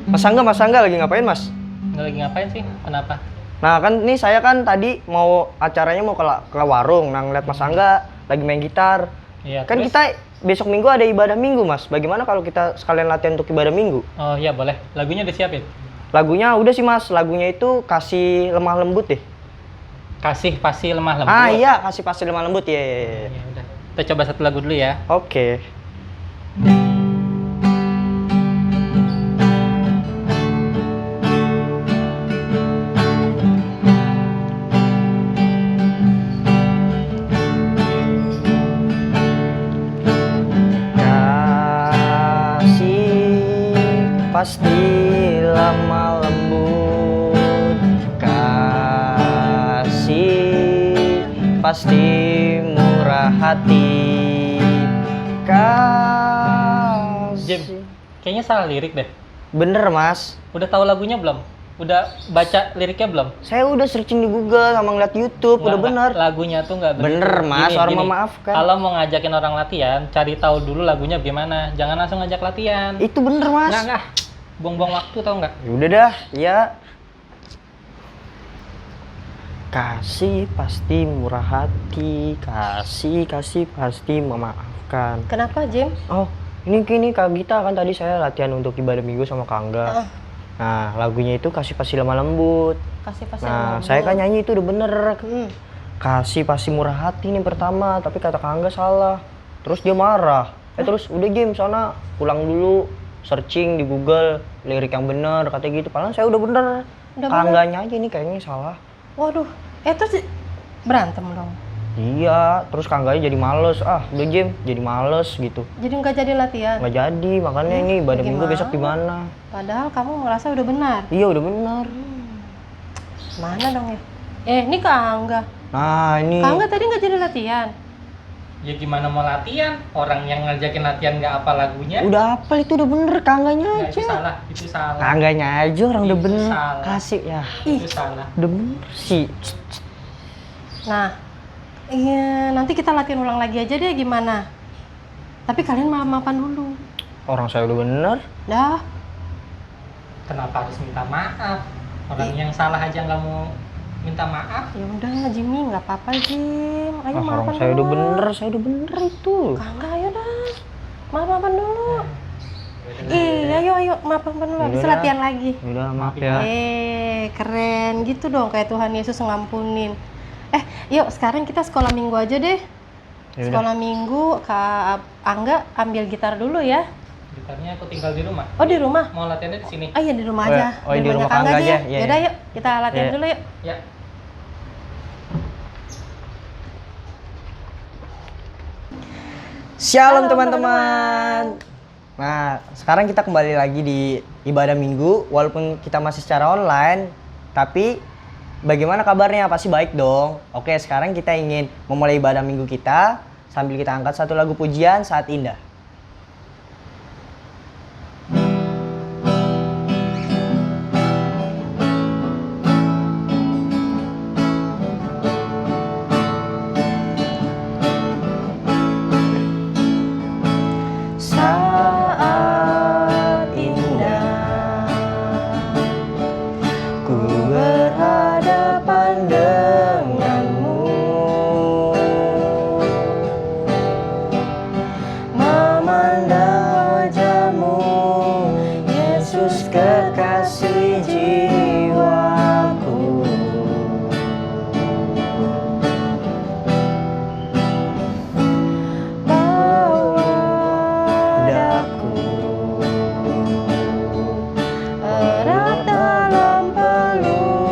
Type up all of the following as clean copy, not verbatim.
Mas Angga lagi ngapain, Mas? Nggak lagi ngapain sih? Kenapa? Nah kan nih saya kan tadi mau acaranya mau ke warung, nah ngeliat Mas Angga lagi main gitar. Iya, Kan terus? kita besok minggu ada ibadah minggu, Mas. Bagaimana kalau kita sekalian latihan untuk ibadah minggu? Oh iya boleh. Lagunya disiapin. Lagunya udah sih, Mas. Lagunya itu Kasih Lemah Lembut deh. Kasih pasti lemah lembut. Ah iya, Kasih Pasti Lemah Lembut. Iya. Ya udah. Kita coba satu lagu dulu ya. Oke. Pasti lemah lembut, kasih pasti murah hati, Jim, kasih. kayaknya salah lirik deh. Bener, Mas. Udah tahu lagunya belum? Udah baca liriknya belum? Saya udah searching di Google sama ngeliat YouTube, udah bener. Lagunya tuh nggak begitu. Bener, Mas. Gini, Orang gini. memaafkan. Kalau mau ngajakin orang latihan, cari tahu dulu lagunya gimana. Jangan langsung ngajak latihan. Itu bener, Mas. Nggak. Buang-buang waktu tau nggak? Ya udah dah, ya. Kasih pasti murah hati, kasih pasti memaafkan. Kenapa, Jim? Oh, ini Kak Gita kan tadi saya latihan untuk ibadah minggu sama Kak Angga. Nah, lagunya itu Kasih Pasti Lemah Lembut. Kasih pasti Nah, lembut. saya kan nyanyi itu udah bener. Kasih pasti murah hati nih pertama, tapi kata Kak Angga salah. Terus dia marah. Terus udah Jim, sana pulang dulu, searching di Google lirik yang bener, katanya gitu. Padahal saya udah bener. Udah Kak Angganya aja nih kayaknya salah. Waduh, terus berantem dong. Iya, terus Kak Angganya jadi males. Ah, udah Jim, jadi males gitu. Jadi nggak jadi latihan. Nggak jadi, makanya ini ibadah minggu gimana? besok gimana? Padahal kamu merasa udah benar. Iya, udah bener. Mana dong ya? Ini Kak Angga. Nah, ini. Kak Angga tadi nggak jadi latihan. Ya gimana mau latihan? Orang yang ngajakin latihan nggak apa lagunya? Udah hafal itu udah bener, Kak Angganya Nggak, aja. itu salah. Kak Angganya aja orang udah Itu bener. salah. Kasih ya. Itu salah. Udah bener sih. Nah, iya nanti kita latihan ulang lagi aja deh gimana. Tapi kalian maaf-maafan dulu. Orang saya udah bener. Dah, Kenapa harus minta maaf? Orang yang salah aja nggak mau minta maaf. ya udah Jimmy nggak apa-apa Jim. Ayo Orang maafan saya dulu. saya udah bener itu. Kak Angga ayo dah. Maaf-maafan dulu. Ayo maafan dulu. Habis Yaudah. latihan lagi. Udah maaf ya. Keren gitu dong kayak Tuhan Yesus ngampunin. Yuk sekarang kita sekolah minggu aja deh. Yaudah. Sekolah minggu Kak Angga ambil gitar dulu ya. Gitarnya aku tinggal di rumah. Oh di rumah? Mau latihannya di sini. Oh iya di rumah Oh, aja. oh, di rumah rumahnya Kak Angga aja. Iya, Yaudah iya. yuk kita latihan Iya. dulu yuk. Ya. Shalom Halo, teman-teman. Nah, sekarang kita kembali lagi di ibadah minggu. Walaupun kita masih secara online, tapi bagaimana kabarnya? Pasti baik dong. Oke, sekarang kita ingin memulai ibadah minggu kita sambil kita angkat satu lagu pujian Saat Indah. Saat indah ku berhadapan denganmu, memandang wajahmu, Yesus kekasih jiwaku. Daku erat dalam pelukmu,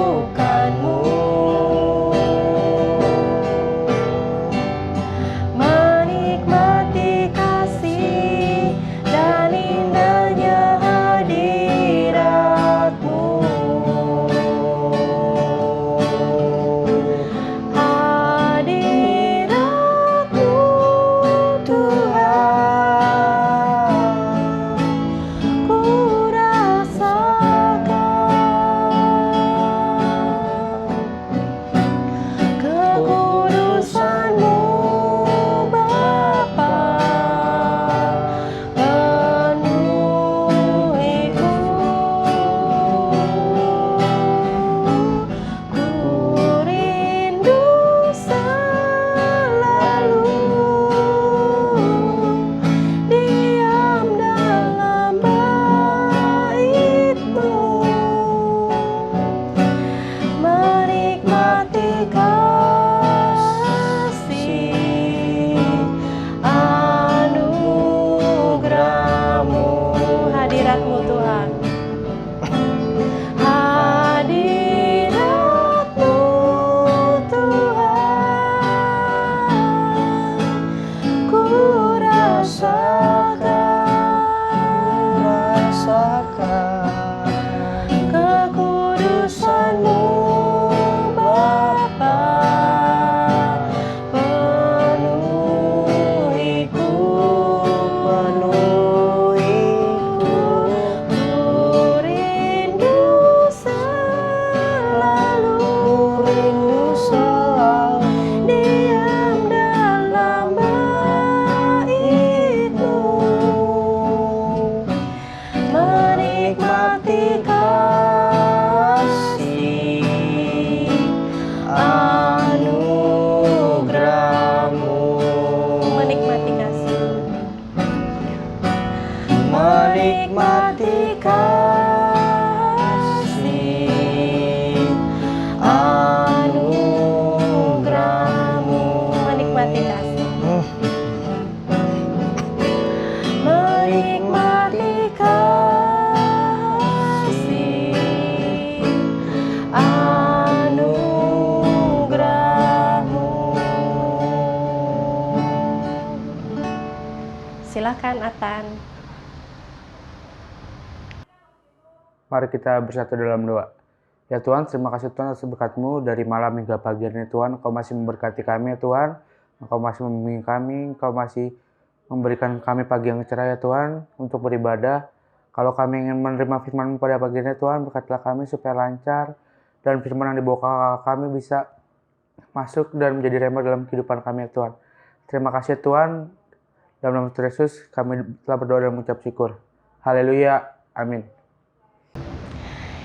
Silakan Atan. Mari kita bersatu dalam doa. Ya Tuhan, terima kasih Tuhan atas berkat-Mu dari malam hingga pagi hari ini Tuhan. Engkau masih memberkati kami ya Tuhan. Engkau masih membimbing kami. Engkau masih memberikan kami pagi yang cerah ya Tuhan untuk beribadah. Kalau kami ingin menerima firman-Mu pada pagi ini Tuhan, berkatilah kami supaya lancar. Dan firman yang dibawa kami bisa masuk dan menjadi rema dalam kehidupan kami ya Tuhan. Terima kasih Tuhan. Dalam nama Tuhan Yesus kami telah berdoa dan mengucap syukur. Haleluya. Amin.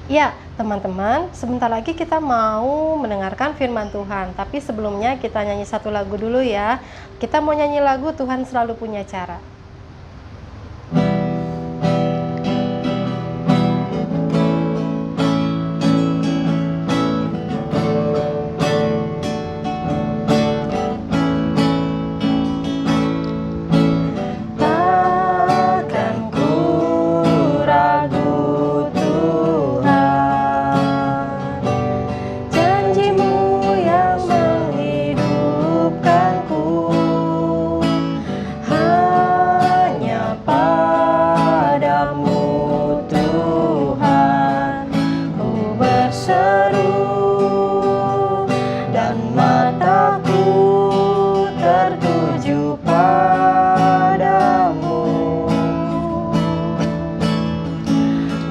Ya, teman-teman, sebentar lagi kita mau mendengarkan firman Tuhan. Tapi sebelumnya kita nyanyi satu lagu dulu ya. Kita mau nyanyi lagu Tuhan Selalu Punya Cara.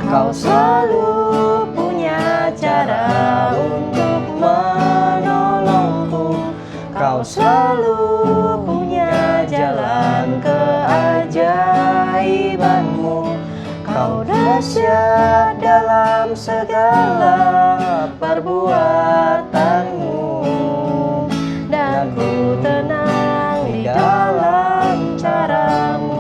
Kau selalu punya cara untuk menolongku. Kau selalu punya jalan keajaibanmu. Kau dahsyat dalam segala perbuatanmu. Dan ku tenang di dalam caramu.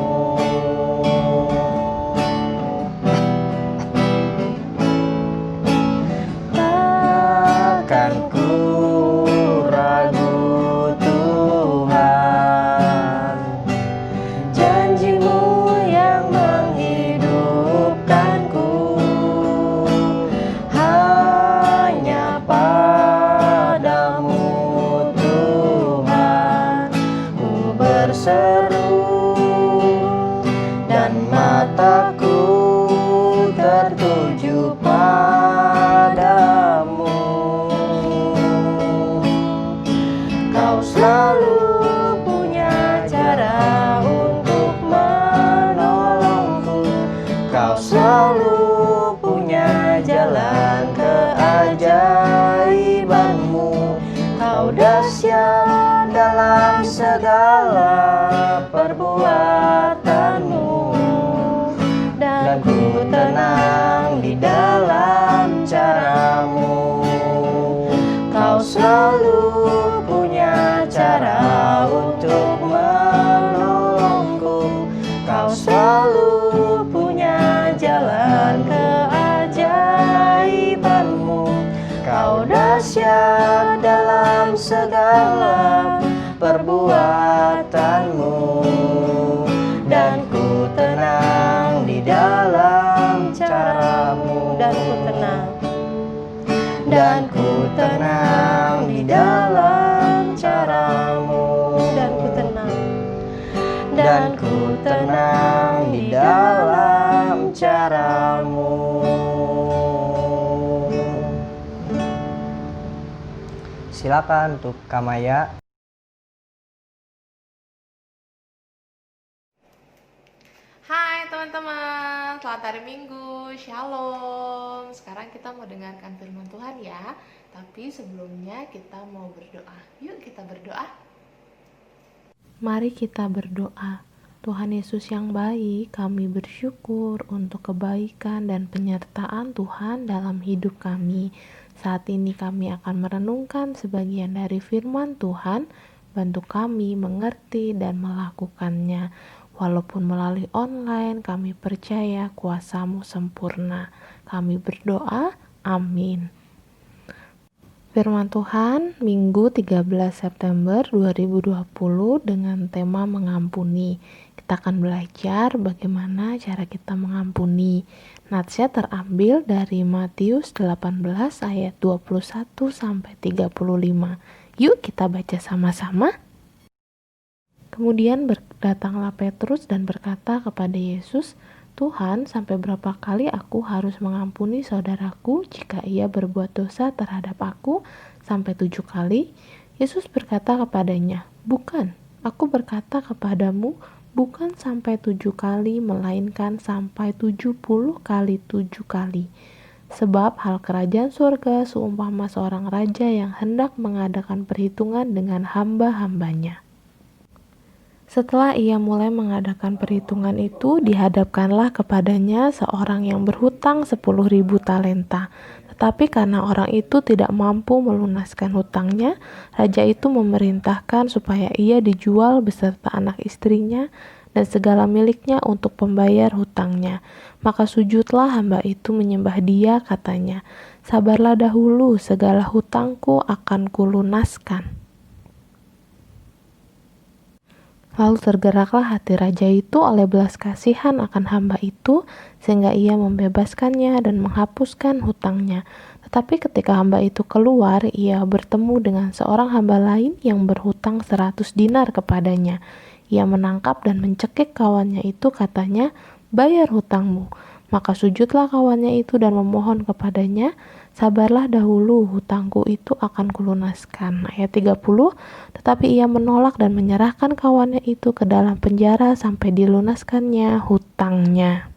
Tertuju padamu. Kau selalu punya cara untuk menolongku. Kau selalu punya jalan keajaibanmu. Kau dahsyat dalam segala perbuatanmu. Dan ku tenang di dalam caramu. Kau selalu punya cara untuk menolongku. Kau selalu punya jalan keajaibanmu. Kau dahsyat dalam segala perbuatanmu. Dan ku tenang di dalam caramu. Dan ku tenang. Dan ku tenang di dalam caramu. Dan ku tenang. Dan ku tenang di dalam caramu. Silakan untuk Kamaya. Hai teman-teman, selamat hari Minggu, Shalom. Sekarang kita mau dengarkan firman Tuhan ya. Tapi sebelumnya kita mau berdoa. Yuk kita berdoa. Mari kita berdoa. Tuhan Yesus yang baik, kami bersyukur untuk kebaikan dan penyertaan Tuhan dalam hidup kami. Saat ini kami akan merenungkan sebagian dari firman Tuhan. Bantu kami mengerti dan melakukannya. Walaupun melalui online, kami percaya kuasa-Mu sempurna. Kami berdoa, amin. Firman Tuhan, Minggu 13 September 2020 dengan tema mengampuni. Kita akan belajar bagaimana cara kita mengampuni. Natsnya terambil dari Matius 18 ayat 21-35. Yuk kita baca sama-sama. Kemudian datanglah Petrus dan berkata kepada Yesus, "Tuhan, sampai berapa kali aku harus mengampuni saudaraku jika ia berbuat dosa terhadap aku? Sampai 7 kali?" Yesus berkata kepadanya, "Bukan, aku berkata kepadamu, bukan sampai 7 kali, melainkan sampai 70 kali 7 kali. Sebab hal kerajaan surga seumpama seorang raja yang hendak mengadakan perhitungan dengan hamba-hambanya. Setelah ia mulai mengadakan perhitungan itu, dihadapkanlah kepadanya seorang yang berhutang 10.000 talenta. Tetapi karena orang itu tidak mampu melunaskan hutangnya, raja itu memerintahkan supaya ia dijual beserta anak istrinya dan segala miliknya untuk pembayar hutangnya. Maka sujudlah hamba itu menyembah dia, katanya, "Sabarlah dahulu, segala hutangku akan kulunaskan." Lalu tergeraklah hati raja itu oleh belas kasihan akan hamba itu, sehingga ia membebaskannya dan menghapuskan hutangnya. Tetapi ketika hamba itu keluar, ia bertemu dengan seorang hamba lain yang berhutang 100 dinar kepadanya. Ia menangkap dan mencekik kawannya itu, katanya, "Bayar hutangmu." Maka sujudlah kawannya itu dan memohon kepadanya, "Sabarlah dahulu, hutangku itu akan kulunaskan." Ayat 30, tetapi ia menolak dan menyerahkan kawannya itu ke dalam penjara sampai dilunaskannya hutangnya.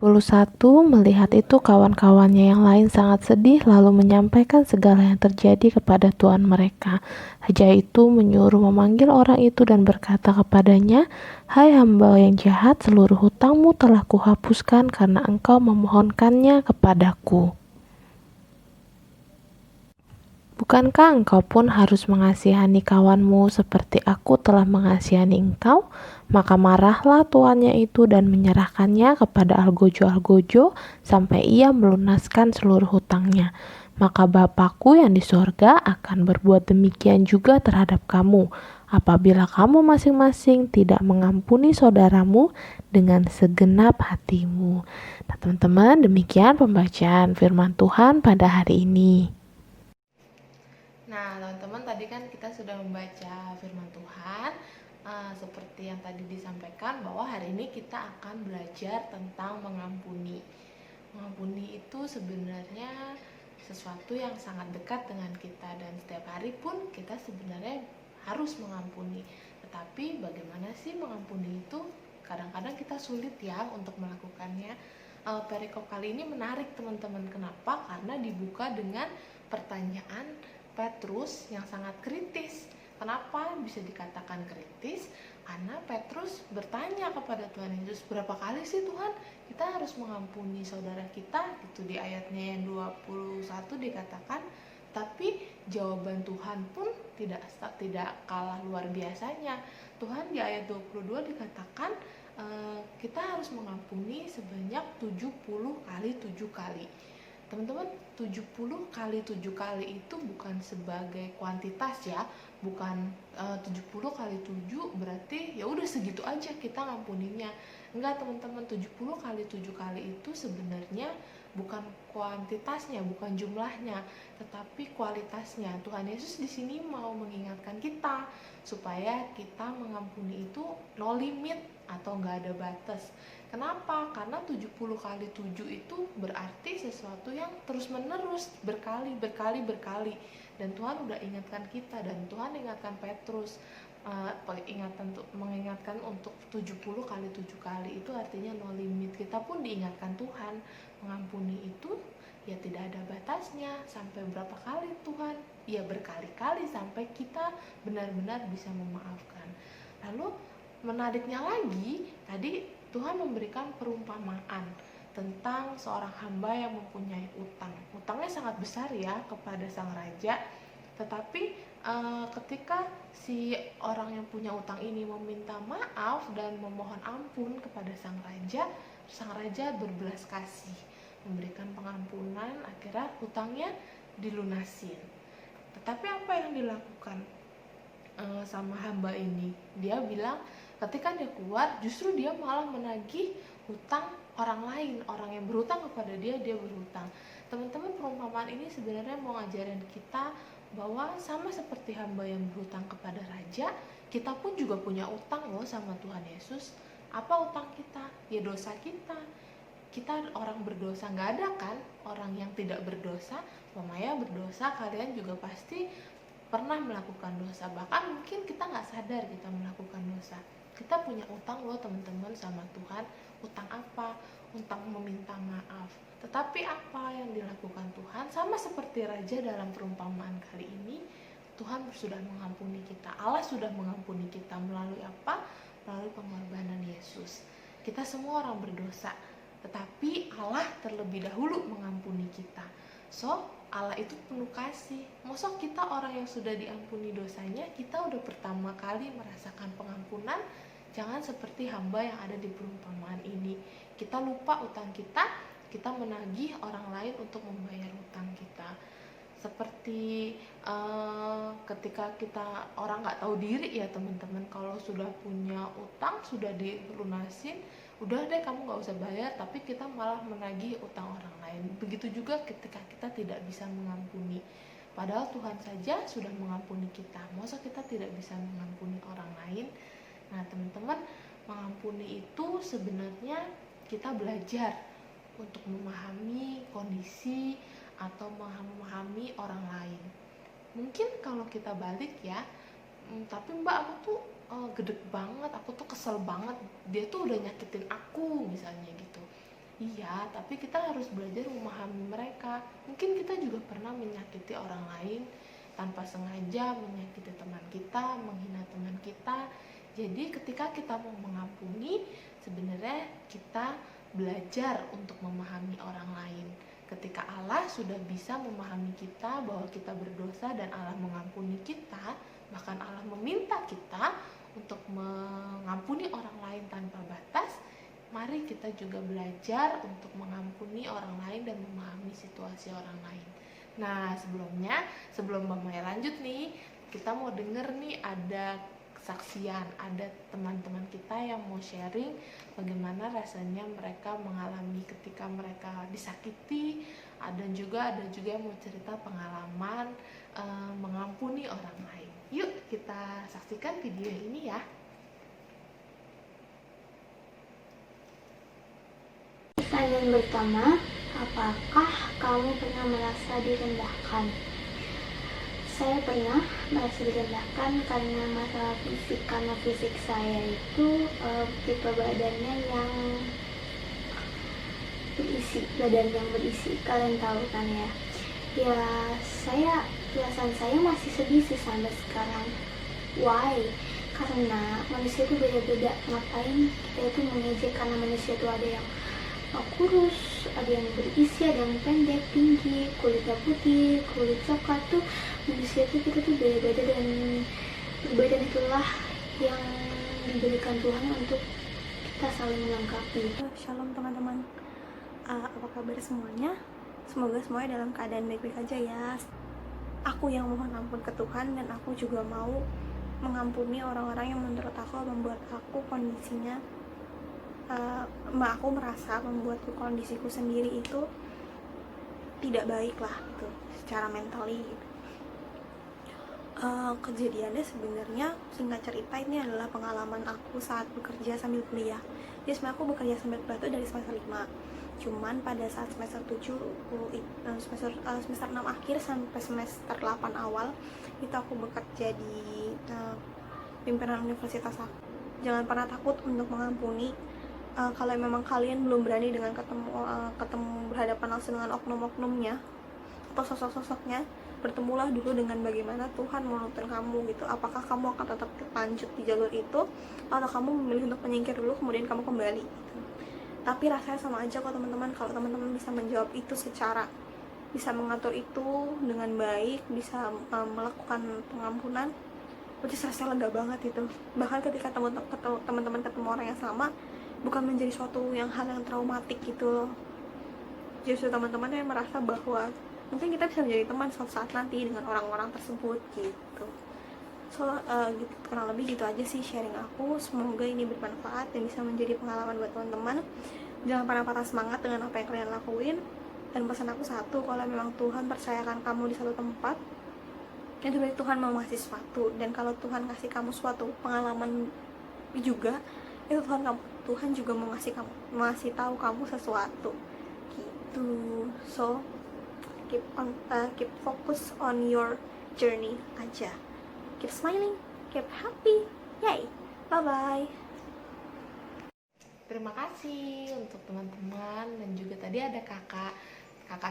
21, melihat itu kawan-kawannya yang lain sangat sedih, lalu menyampaikan segala yang terjadi kepada tuan mereka. Raja itu menyuruh memanggil orang itu dan berkata kepadanya, "Hai hamba yang jahat, seluruh hutangmu telah kuhapuskan karena engkau memohonkannya kepadaku. Bukankah engkau pun harus mengasihani kawanmu seperti aku telah mengasihani engkau?" Maka marahlah tuannya itu dan menyerahkannya kepada algojo-algojo sampai ia melunaskan seluruh hutangnya. Maka Bapakku yang di sorga akan berbuat demikian juga terhadap kamu, apabila kamu masing-masing tidak mengampuni saudaramu dengan segenap hatimu. Nah teman-teman, demikian pembacaan firman Tuhan pada hari ini. Nah, teman-teman, tadi kan kita sudah membaca firman Tuhan. Seperti yang tadi disampaikan bahwa hari ini kita akan belajar tentang mengampuni. Mengampuni itu sebenarnya sesuatu yang sangat dekat dengan kita, dan setiap hari pun kita sebenarnya harus mengampuni. Tetapi bagaimana sih mengampuni itu? Kadang-kadang kita sulit ya untuk melakukannya. Perikop kali ini menarik teman-teman. Kenapa? Karena dibuka dengan pertanyaan Petrus yang sangat kritis. Kenapa bisa dikatakan kritis? Karena Petrus bertanya kepada Tuhan Yesus, "Berapa kali sih Tuhan kita harus mengampuni saudara kita?" Itu di ayatnya yang 21 dikatakan. Tapi jawaban Tuhan pun tidak kalah luar biasanya. Tuhan di ayat 22 dikatakan kita harus mengampuni sebanyak 70 kali 7 kali. Teman-teman, 70 kali 7 kali itu bukan sebagai kuantitas ya, bukan 70 kali 7 berarti ya udah segitu aja kita ngampuninya. Enggak teman-teman, 70 kali 7 kali itu sebenarnya bukan kuantitasnya, bukan jumlahnya, tetapi kualitasnya. Tuhan Yesus di sini mau mengingatkan kita supaya kita mengampuni itu no limit atau nggak ada batas. Kenapa? Karena 70 kali 7 itu berarti sesuatu yang terus-menerus, berkali. Dan Tuhan udah ingatkan kita, dan Tuhan ingatkan Petrus, mengingatkan untuk 70 kali 7 kali itu artinya no limit. Kita pun diingatkan Tuhan, mengampuni itu ya tidak ada batasnya. Sampai berapa kali Tuhan? Ya berkali-kali sampai kita benar-benar bisa memaafkan. Lalu menariknya lagi, tadi Tuhan memberikan perumpamaan tentang seorang hamba yang mempunyai utang. Utangnya sangat besar ya kepada sang raja. Tetapi ketika si orang yang punya utang ini meminta maaf dan memohon ampun kepada sang raja berbelas kasih, memberikan pengampunan, akhirnya hutangnya dilunasin. Tetapi apa yang dilakukan sama hamba ini? Dia bilang ketika dia keluar, justru dia malah menagih hutang orang lain, orang yang berhutang kepada dia berhutang. Teman-teman, perumpamaan ini sebenarnya mau ngajarin kita bahwa sama seperti hamba yang berhutang kepada raja, kita pun juga punya utang loh sama Tuhan Yesus. Apa utang kita? Ya dosa kita. Kita orang berdosa, nggak ada kan orang yang tidak berdosa. Mamaya berdosa, kalian juga pasti pernah melakukan dosa. Bahkan mungkin kita nggak sadar kita melakukan dosa. Kita punya utang loh teman-teman sama Tuhan. Utang apa? Utang meminta maaf. Tetapi apa yang dilakukan Tuhan? Sama seperti raja dalam perumpamaan kali ini, Tuhan sudah mengampuni kita. Allah sudah mengampuni kita melalui apa? Melalui pengorbanan Yesus. Kita semua orang berdosa, tetapi Allah terlebih dahulu mengampuni kita. So, Allah itu penuh kasih. Masa kita orang yang sudah diampuni dosanya, kita udah pertama kali merasakan pengampunan? Jangan seperti hamba yang ada di perumpamaan ini. Kita lupa utang kita menagih orang lain untuk membayar utang kita. Seperti ketika kita orang nggak tahu diri ya teman-teman, kalau sudah punya utang, sudah dilunasin, udah deh kamu nggak usah bayar, tapi kita malah menagih utang orang lain. Begitu juga ketika kita tidak bisa mengampuni, padahal Tuhan saja sudah mengampuni kita. Masa kita tidak bisa mengampuni orang lain? Nah teman-teman, mengampuni itu sebenarnya kita belajar untuk memahami kondisi atau memahami orang lain. Mungkin kalau kita balik ya, tapi mbak aku tuh gedek banget, aku tuh kesel banget, dia tuh udah nyakitin aku misalnya gitu. Iya, tapi kita harus belajar memahami mereka. Mungkin kita juga pernah menyakiti orang lain tanpa sengaja, menyakiti teman kita, menghina teman kita. Jadi ketika kita mau mengampuni, sebenarnya kita belajar untuk memahami orang lain. Ketika Allah sudah bisa memahami kita bahwa kita berdosa dan Allah mengampuni kita, bahkan Allah meminta kita untuk mengampuni orang lain tanpa batas, mari kita juga belajar untuk mengampuni orang lain dan memahami situasi orang lain. Nah sebelum Mbak Maya lanjut nih, kita mau denger nih ada kesaksian, ada teman-teman kita yang mau sharing bagaimana rasanya mereka mengalami ketika mereka disakiti, ada juga yang mau cerita pengalaman mengampuni orang lain. Yuk kita saksikan video ini ya. Pertanyaan pertama, apakah kamu pernah merasa direndahkan? Saya pernah merasa direndahkan karena masalah fisik, karena fisik saya itu tipe badannya yang berisi, kalian tahu kan ya. Ya perasaan saya masih sedih sih sampai sekarang. Why? Karena manusia itu beda-beda. Ngapain kita itu mengejek karena manusia itu ada yang kurus, ada yang berisi, ada yang pendek, tinggi, kulitnya putih, kulit coklat tuh. Manusia itu kita tuh beda-beda dan perbedaan itulah yang diberikan Tuhan untuk kita saling melengkapi. Shalom teman-teman, apa kabar semuanya? Semoga semuanya dalam keadaan baik-baik aja ya. Aku yang mohon ampun ke Tuhan dan aku juga mau mengampuni orang-orang yang menurut aku membuat aku kondisinya aku merasa membuatku kondisiku sendiri itu tidak baik lah gitu, secara mentally gitu. Kejadiannya sebenarnya singkat cerita ini adalah pengalaman aku saat bekerja sambil kuliah. Jadi sebenarnya aku bekerja sambil kuliah itu dari semester 5. Cuman pada saat semester 7, semester 6 akhir sampai semester 8 awal itu aku bekerja di pimpinan universitas aku. Jangan pernah takut untuk mengampuni. Kalau memang kalian belum berani dengan ketemu berhadapan langsung dengan oknum-oknumnya atau sosok-sosoknya, bertemulah dulu dengan bagaimana Tuhan menuntun kamu gitu. Apakah kamu akan tetap lanjut di jalur itu atau kamu memilih untuk menyingkir dulu kemudian kamu kembali gitu. Tapi rasanya sama aja kok teman-teman, kalau teman-teman bisa menjawab itu secara bisa mengatur itu dengan baik, bisa melakukan pengampunan, which is rasanya lega banget itu. Bahkan ketika teman-teman ketemu orang yang sama, bukan menjadi suatu hal yang traumatik gitu loh. Justru teman-teman yang merasa bahwa mungkin kita bisa menjadi teman suatu saat nanti dengan orang-orang tersebut gitu. So gitu, kurang lebih gitu aja sih sharing aku. Semoga ini bermanfaat dan bisa menjadi pengalaman buat teman-teman. Jangan pernah patah semangat dengan apa yang kalian lakuin. Dan pesan aku satu, kalau memang Tuhan percayakan kamu di satu tempat, itu berarti Tuhan mau ngasih sesuatu. Dan kalau Tuhan kasih kamu suatu pengalaman juga, itu Tuhan juga mau ngasih tahu kamu sesuatu gitu. So keep focus on your journey aja, keep smiling, keep happy, yay, bye bye. Terima kasih untuk teman-teman, dan juga tadi ada kakak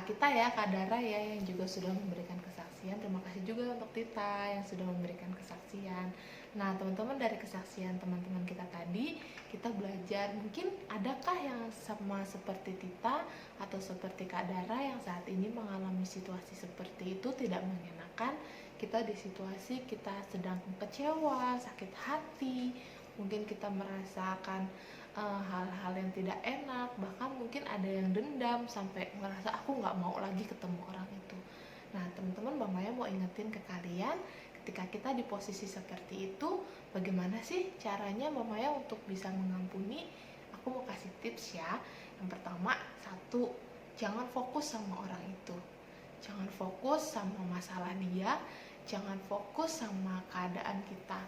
kita ya, Kak Dara ya, yang juga sudah memberikan kesaksian. Terima kasih juga untuk Tita yang sudah memberikan kesaksian. Nah teman-teman, dari kesaksian teman-teman kita tadi, kita belajar mungkin adakah yang sama seperti Tita atau seperti Kak Dara yang saat ini mengalami situasi seperti itu tidak mengenakan. Kita di situasi kita sedang kecewa, sakit hati, mungkin kita merasakan hal-hal yang tidak enak, bahkan mungkin ada yang dendam sampai merasa aku nggak mau lagi ketemu orang itu. Nah teman-teman, Mbak Maya mau ingetin ke kalian, ketika kita di posisi seperti itu, bagaimana sih caranya Mbak Maya untuk bisa mengampuni? Aku mau kasih tips ya. Yang pertama, satu, jangan fokus sama orang itu, jangan fokus sama masalah dia, jangan fokus sama keadaan kita.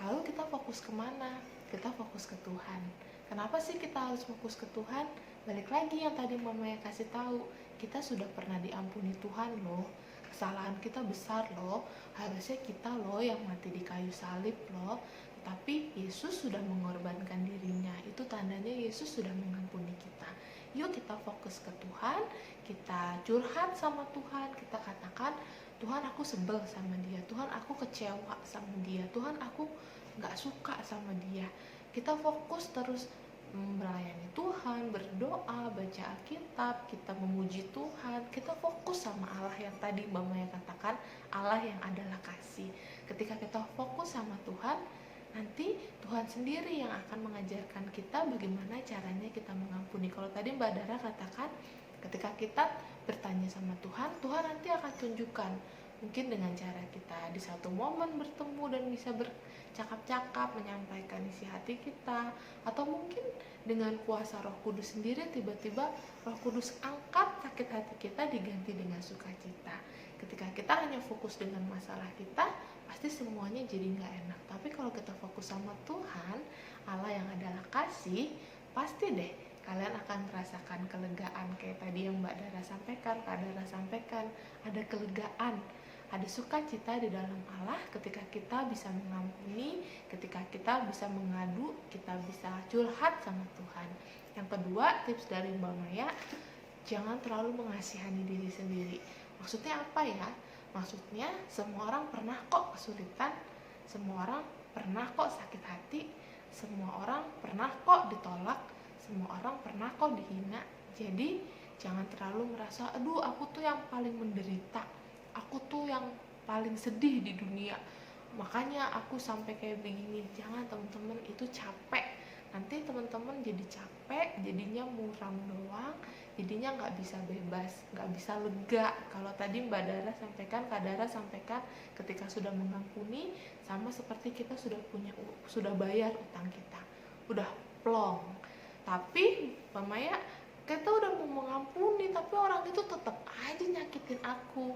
Lalu kita fokus kemana? Kita fokus ke Tuhan. Kenapa sih kita harus fokus ke Tuhan? Balik lagi yang tadi Mama yang kasih tahu, kita sudah pernah diampuni Tuhan loh. Kesalahan kita besar loh. Harusnya kita loh yang mati di kayu salib loh. Tapi Yesus sudah mengorbankan dirinya. Itu tandanya Yesus sudah mengampuni kita. Yuk kita fokus ke Tuhan, kita curhat sama Tuhan, kita katakan, Tuhan aku sebel sama dia, Tuhan aku kecewa sama dia, Tuhan aku gak suka sama dia. Kita fokus terus melayani Tuhan, berdoa, baca Alkitab, kita memuji Tuhan, kita fokus sama Allah yang tadi Mbak Maya katakan, Allah yang adalah kasih. Ketika kita fokus sama Tuhan, nanti Tuhan sendiri yang akan mengajarkan kita bagaimana caranya kita mengampuni. Kalau tadi Mbak Dara katakan, ketika kita bertanya sama Tuhan, Tuhan nanti akan tunjukkan. Mungkin dengan cara kita di satu momen bertemu dan bisa bercakap-cakap, menyampaikan isi hati kita, atau mungkin dengan kuasa Roh Kudus sendiri, tiba-tiba Roh Kudus angkat sakit hati kita diganti dengan sukacita. Ketika kita hanya fokus dengan masalah kita, pasti semuanya jadi nggak enak. Tapi kalau kita fokus sama Tuhan, Allah yang adalah kasih, pasti deh kalian akan merasakan kelegaan. Kayak tadi yang Mbak Dara sampaikan, Kak Dara sampaikan, ada kelegaan, ada sukacita di dalam Allah ketika kita bisa mengampuni, ketika kita bisa mengadu, kita bisa curhat sama Tuhan. Yang kedua, tips dari Mbak Maya, jangan terlalu mengasihani diri sendiri. Maksudnya apa ya? Maksudnya semua orang pernah kok kesulitan, semua orang pernah kok sakit hati, semua orang pernah kok ditolak, semua orang pernah kok dihina. Jadi jangan terlalu merasa, aduh aku tuh yang paling menderita, aku tuh yang paling sedih di dunia, makanya aku sampai kayak begini. Jangan teman-teman, itu capek. Nanti teman-teman jadi capek, jadinya muram doang, jadinya nggak bisa bebas, nggak bisa lega. Kalau tadi Mbak Dara sampaikan, Kak Dara sampaikan, ketika sudah mengampuni, sama seperti kita sudah bayar utang kita, udah plong. Tapi Mbak Maya, kita udah mau mengampuni, tapi orang itu tetap aja nyakitin aku.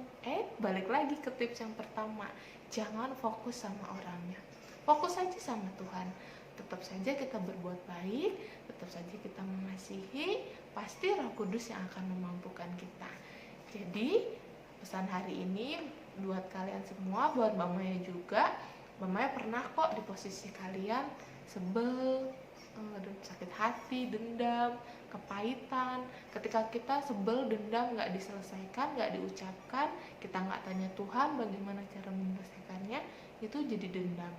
Balik lagi ke tips yang pertama, jangan fokus sama orangnya, fokus aja sama Tuhan. Tetap saja kita berbuat baik, tetap saja kita mengasihi, pasti Roh Kudus yang akan memampukan kita. Jadi pesan hari ini buat kalian semua, buat Mbak Maya juga. Mbak Maya pernah kok di posisi kalian sebel, sakit hati, dendam, kepahitan. Ketika kita sebel, dendam, nggak diselesaikan, nggak diucapkan, kita nggak tanya Tuhan bagaimana cara menyelesaikannya, itu jadi dendam.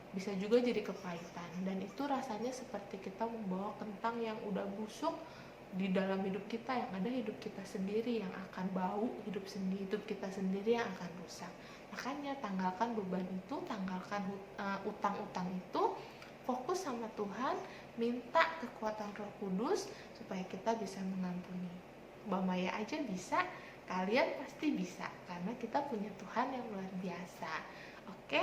Bisa juga jadi kepahitan, dan itu rasanya seperti kita membawa kentang yang udah busuk di dalam hidup kita, yang ada hidup kita sendiri yang akan bau, hidup kita sendiri yang akan rusak. Makanya tanggalkan beban itu, tanggalkan utang-utang itu, fokus sama Tuhan, minta kekuatan Roh Kudus supaya kita bisa mengampuni. Mbak Maya aja bisa, kalian pasti bisa, karena kita punya Tuhan yang luar biasa. Oke,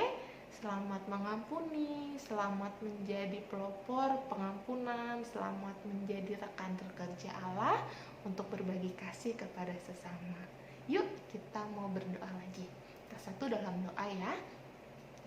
selamat mengampuni, selamat menjadi pelopor pengampunan, selamat menjadi rekan terkerja Allah untuk berbagi kasih kepada sesama. Yuk kita mau berdoa lagi. Kita satu dalam doa ya.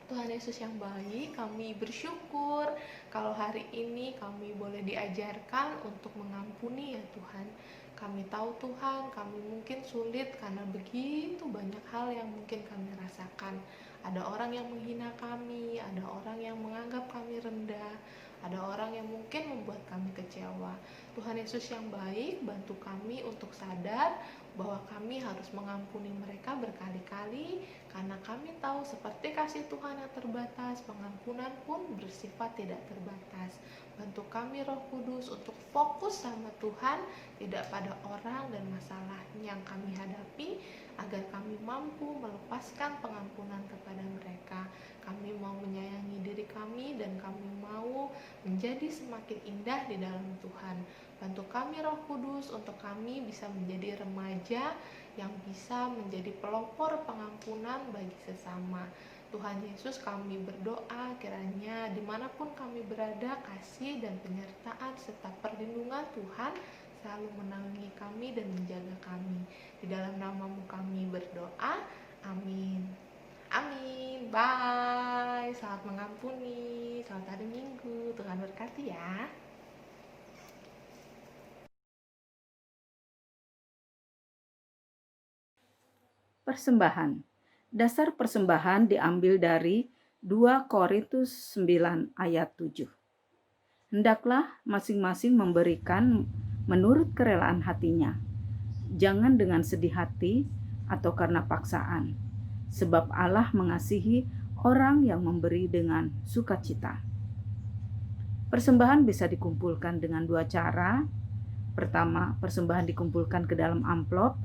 Tuhan Yesus yang baik, kami bersyukur kalau hari ini kami boleh diajarkan untuk mengampuni ya Tuhan. Kami tahu Tuhan, kami mungkin sulit karena begitu banyak hal yang mungkin kami rasakan. Ada orang yang menghina kami, ada orang yang menganggap kami rendah, ada orang yang mungkin membuat kami kecewa. Tuhan Yesus yang baik, bantu kami untuk sadar bahwa kami harus mengampuni mereka berkali-kali karena kami tahu seperti kasih Tuhan yang terbatas, pengampunan pun bersifat tidak terbatas. Bantu kami Roh Kudus untuk fokus sama Tuhan, tidak pada orang dan masalah yang kami hadapi, agar kami mampu melepaskan pengampunan kepada mereka. Kami mau menyayangi diri kami dan kami mau menjadi semakin indah di dalam Tuhan. Bantu kami Roh Kudus untuk kami bisa menjadi remaja yang bisa menjadi pelopor pengampunan bagi sesama. Tuhan Yesus, kami berdoa kiranya dimanapun kami berada, kasih dan penyertaan serta perlindungan Tuhan selalu menaungi kami dan menjaga kami. Di dalam nama-Mu kami berdoa, amin. Amin. Bye. Selamat mengampuni. Selamat hari Minggu. Tuhan berkati ya. Persembahan. Dasar persembahan diambil dari 2 Korintus 9 ayat 7. Hendaklah masing-masing memberikan menurut kerelaan hatinya, jangan dengan sedih hati atau karena paksaan, sebab Allah mengasihi orang yang memberi dengan sukacita. Persembahan bisa dikumpulkan dengan 2 cara. Pertama, persembahan dikumpulkan ke dalam amplop.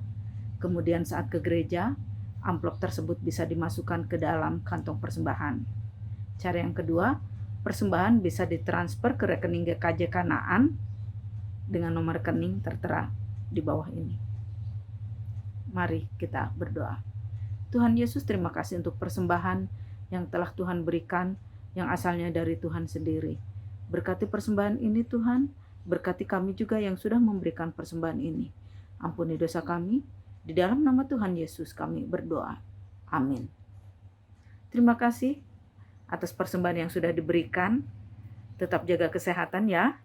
Kemudian saat ke gereja, amplop tersebut bisa dimasukkan ke dalam kantong persembahan. Cara yang kedua, persembahan bisa ditransfer ke rekening GKJ Kanaan dengan nomor rekening tertera di bawah ini. Mari kita berdoa. Tuhan Yesus, terima kasih untuk persembahan yang telah Tuhan berikan, yang asalnya dari Tuhan sendiri. Berkati persembahan ini Tuhan, berkati kami juga yang sudah memberikan persembahan ini. Ampuni dosa kami. Di dalam nama Tuhan Yesus kami berdoa. Amin. Terima kasih atas persembahan yang sudah diberikan. Tetap jaga kesehatan ya.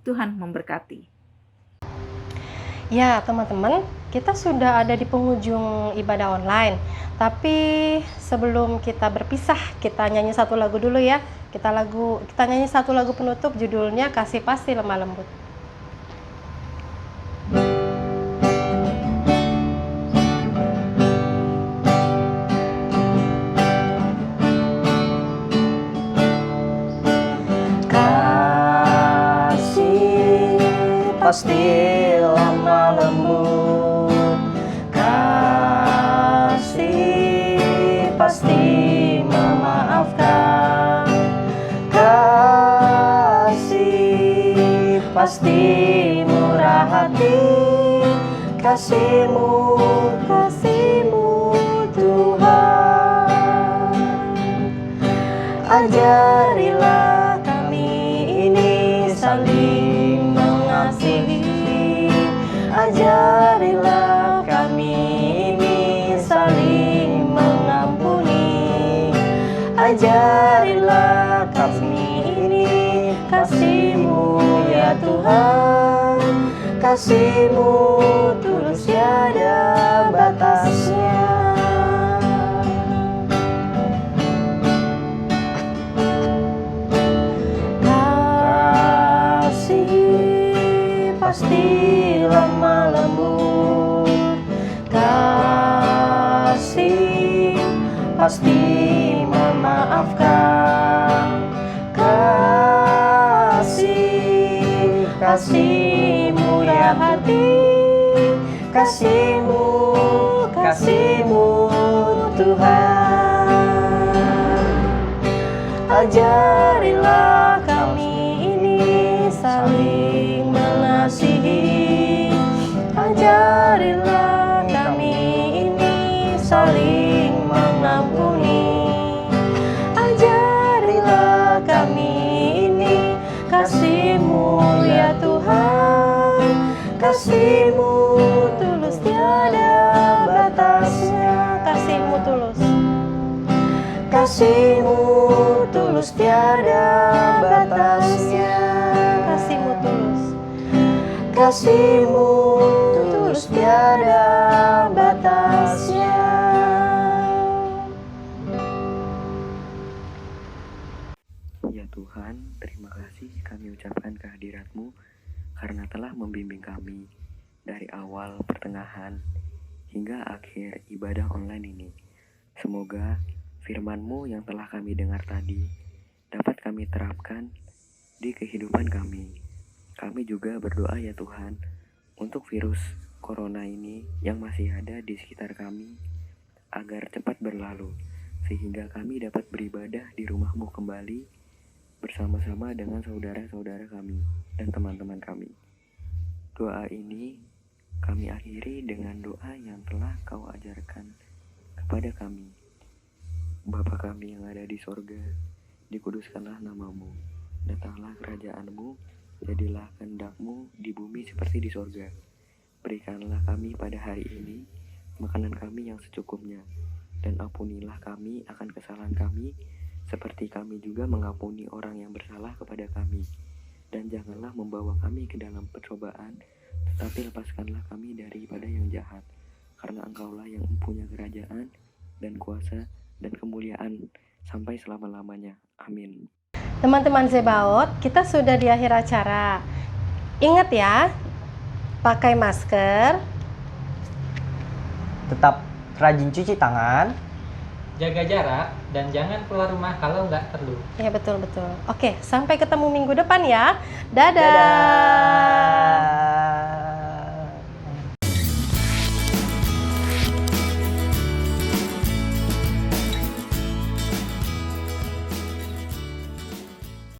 Tuhan memberkati. Ya teman-teman, kita sudah ada di penghujung ibadah online. Tapi sebelum kita berpisah, kita nyanyi satu lagu dulu ya. Kita nyanyi satu lagu penutup, judulnya Kasih Pasti Lemah Lembut. Pasti lemah lembut, kasih pasti memaafkan, kasih pasti murah hati, kasih-Mu Tuhan. Ajarilah kami ini saling mengasihi, ajarilah kami ini saling mengampuni, ajarilah kami ini kasih-Mu ya Tuhan, kasih-Mu tulus tiada batasnya. Pasti lemah lembut, kasih pasti memaafkan, kasih murah hati, kasih-Mu Tuhan. Ajarilah kami ini saling mengasihi, ajarilah kami ini saling mengampuni, Kasih-Mu tulus tiada batasnya. Kasih-Mu tulus. Kasih-Mu tulus tiada batasnya. Ya Tuhan, terima kasih kami ucapkan kehadirat-Mu karena telah membimbing kami dari awal, pertengahan, hingga akhir ibadah online ini. Semoga firman-Mu yang telah kami dengar tadi dapat kami terapkan di kehidupan kami. Kami juga berdoa ya Tuhan untuk virus corona ini yang masih ada di sekitar kami agar cepat berlalu sehingga kami dapat beribadah di rumah-Mu kembali bersama-sama dengan saudara-saudara kami dan teman-teman kami. Doa ini kami akhiri dengan doa yang telah Kau ajarkan kepada kami. Bapa kami yang ada di sorga, dikuduskanlah nama-Mu, datanglah kerajaan-Mu, jadilah kehendak-Mu di bumi seperti di sorga. Berikanlah kami pada hari ini makanan kami yang secukupnya, dan ampunilah kami akan kesalahan kami, seperti kami juga mengampuni orang yang bersalah kepada kami. Dan janganlah membawa kami ke dalam percobaan, tetapi lepaskanlah kami daripada yang jahat. Karena Engkaulah yang mempunyai kerajaan dan kuasa dan kemuliaan sampai selama-lamanya. Amin. Teman-teman Zebaot, kita sudah di akhir acara. Ingat ya, pakai masker, Tetap rajin cuci tangan. Jaga jarak dan jangan keluar rumah kalau nggak perlu. ya betul-betul. Oke, sampai ketemu minggu depan ya. Dadah. Dadah.